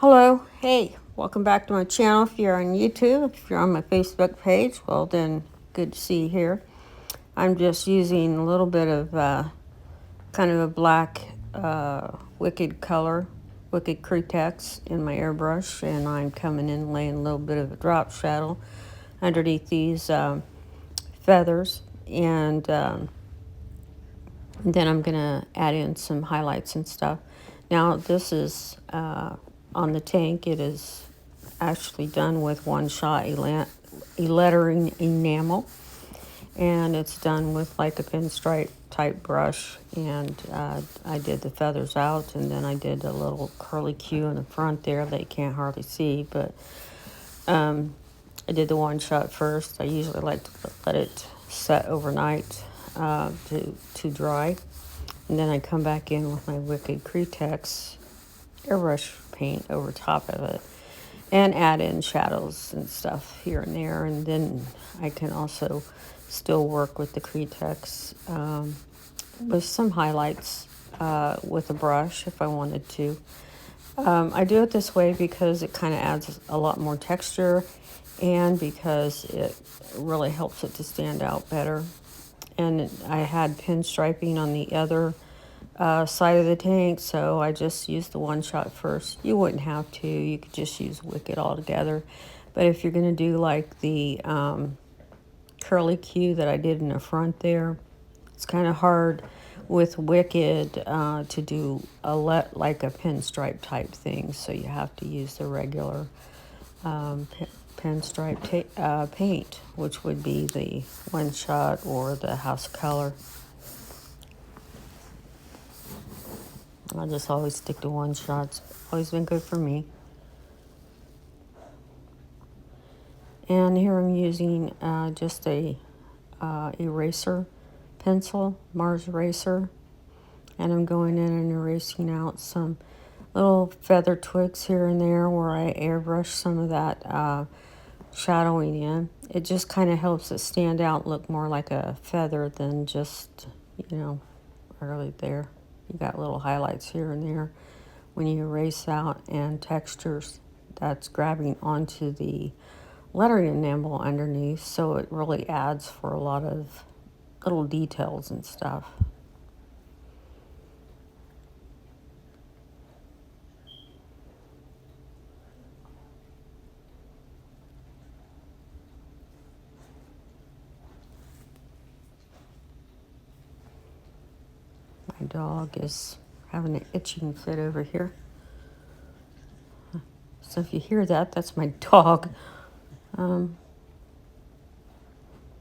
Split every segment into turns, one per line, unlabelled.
Hello, hey, welcome back to my channel. If you're on YouTube, if you're on my Facebook page, well then, good to see you here. I'm just using a little bit of kind of a black wicked color, wicked cretex in my airbrush, and I'm coming in laying a little bit of a drop shadow underneath these feathers, and then I'm gonna add in some highlights and stuff. Now this is on the tank. It is actually done with one shot lettering enamel, and it's done with like a pinstripe type brush, and I did the feathers out, and then I did a little curly Q in the front there that you can't hardly see, but I did the one shot first. I usually like to let it set overnight to dry, and then I come back in with my Wicked Cretex airbrush paint over top of it and add in shadows and stuff here and there. And then I can also still work with the Cretex with some highlights with a brush if I wanted to. I do it this way because it kind of adds a lot more texture, and because it really helps it to stand out better. And I had pinstriping on the other side of the tank, so I just used the one shot first. You wouldn't have to, you could just use Wicked altogether. But if you're going to do like the curly Q that I did in the front there, it's kind of hard with Wicked to do like a pinstripe type thing, so you have to use the regular pinstripe paint, which would be the one shot or the house color. I just always stick to one shots. Always been good for me. And here I'm using just a eraser pencil, Mars eraser, and I'm going in and erasing out some little feather twigs here and there where I airbrush some of that shadowing in. It just kind of helps it stand out, look more like a feather than just, right there. You got little highlights here and there when you erase out, and textures that's grabbing onto the lettering enamel underneath, so it really adds for a lot of little details and stuff. My dog is having an itching fit over here. So if you hear that, that's my dog.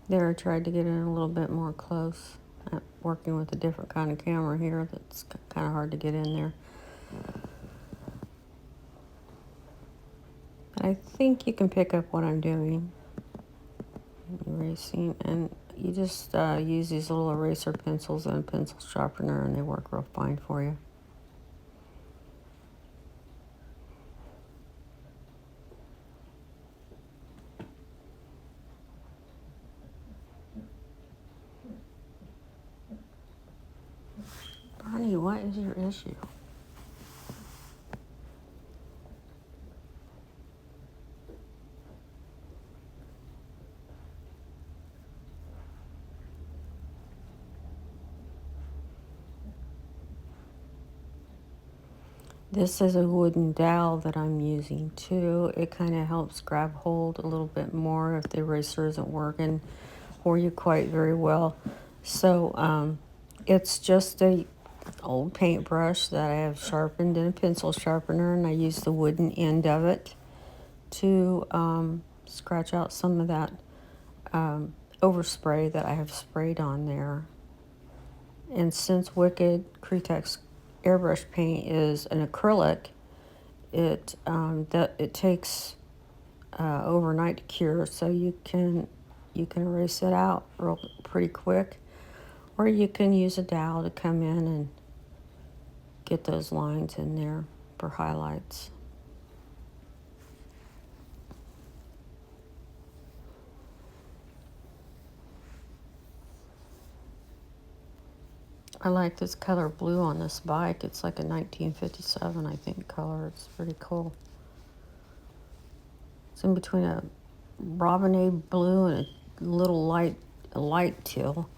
There, I tried to get in a little bit more close. I'm working with a different kind of camera here that's kind of hard to get in there. But I think you can pick up what I'm doing. Erasing, and you just use these little eraser pencils and a pencil sharpener, and they work real fine for you. Barney, what is your issue? This is a wooden dowel that I'm using too. It kind of helps grab hold a little bit more if the eraser isn't working for you quite very well. So it's just a old paintbrush that I have sharpened in a pencil sharpener, and I use the wooden end of it to scratch out some of that overspray that I have sprayed on there. And since Wicked Cretex airbrush paint is an acrylic, it takes overnight to cure, so you can erase it out pretty quick, or you can use a dowel to come in and get those lines in there for highlights. I like this color blue on this bike. It's like a 1957, I think, color. It's pretty cool. It's in between a robinade blue and a little light teal.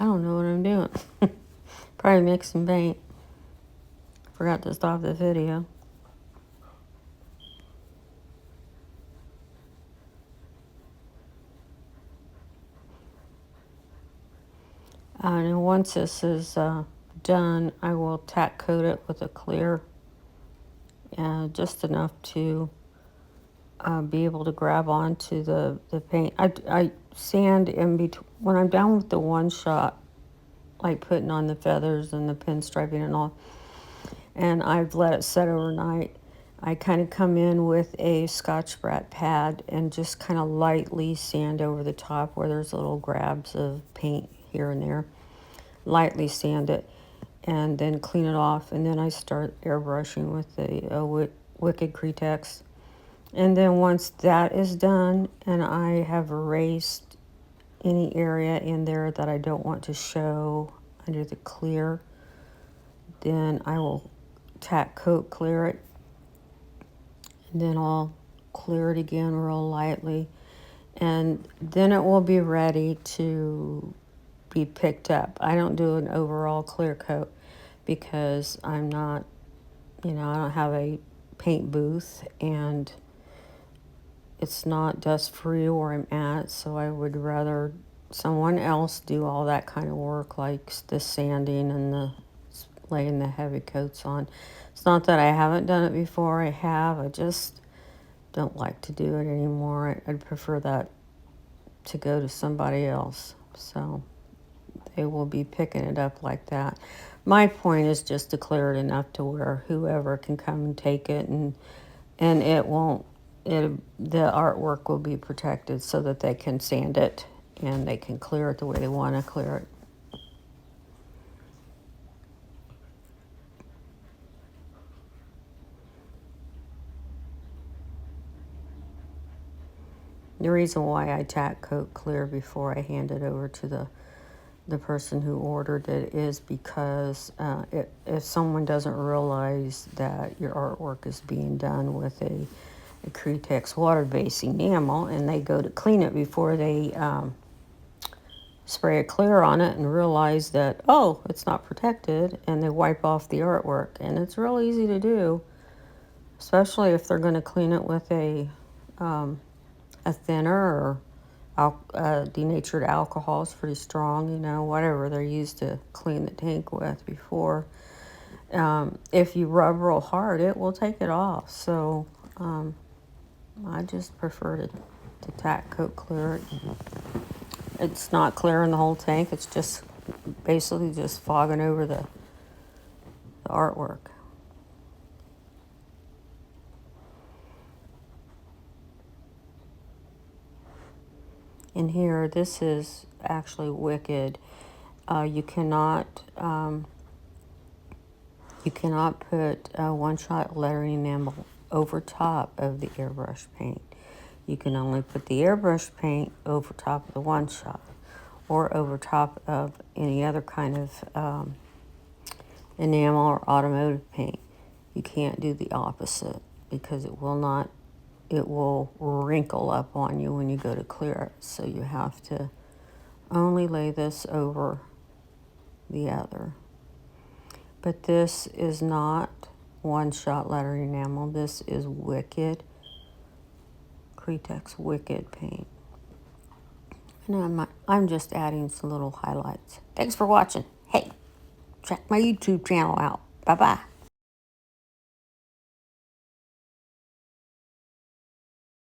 I don't know what I'm doing. Probably mixing paint. Forgot to stop the video. And once this is done, I will tack coat it with a clear, just enough to be able to grab onto the paint. I sand in between. When I'm done with the one shot, like putting on the feathers and the pinstriping and all, and I've let it set overnight, I kind of come in with a Scotch-Brite pad and just kind of lightly sand over the top where there's little grabs of paint here and there. Lightly sand it and then clean it off, and then I start airbrushing with the Wicked Cretex. And then once that is done and I have erased any area in there that I don't want to show under the clear, then I will tack coat clear it, and then I'll clear it again real lightly, and then it will be ready to be picked up. I don't do an overall clear coat because I'm not, I don't have a paint booth and it's not dust free where I'm at, so I would rather someone else do all that kind of work, like the sanding and the laying the heavy coats on. It's not that I haven't done it before. I have. I just don't like to do it anymore. I'd prefer that to go to somebody else. So they will be picking it up like that. My point is just to clear it enough to where whoever can come and take it, and it won't. The artwork will be protected so that they can sand it and they can clear it the way they want to clear it. The reason why I tack coat clear before I hand it over to the person who ordered it is because if someone doesn't realize that your artwork is being done with a Cretex water-based enamel and they go to clean it before they spray a clear on it and realize that, oh, it's not protected, and they wipe off the artwork. And it's real easy to do, especially if they're going to clean it with a thinner or denatured alcohol. Is pretty strong, whatever they're used to clean the tank with before. If you rub real hard, it will take it off. So I just prefer to tack coat clear it. It's not clearing the whole tank. It's just basically just fogging over the artwork. In here, this is actually Wicked. You cannot put one-shot lettering enamel over top of the airbrush paint. You can only put the airbrush paint over top of the one-shot or over top of any other kind of enamel or automotive paint. You can't do the opposite because it will wrinkle up on you when you go to clear it. So you have to only lay this over the other. But this is not one-shot lettering enamel. This is Wicked Cretex Wicked paint. And I'm just adding some little highlights. Thanks for watching. Hey, check my YouTube channel out. Bye-bye.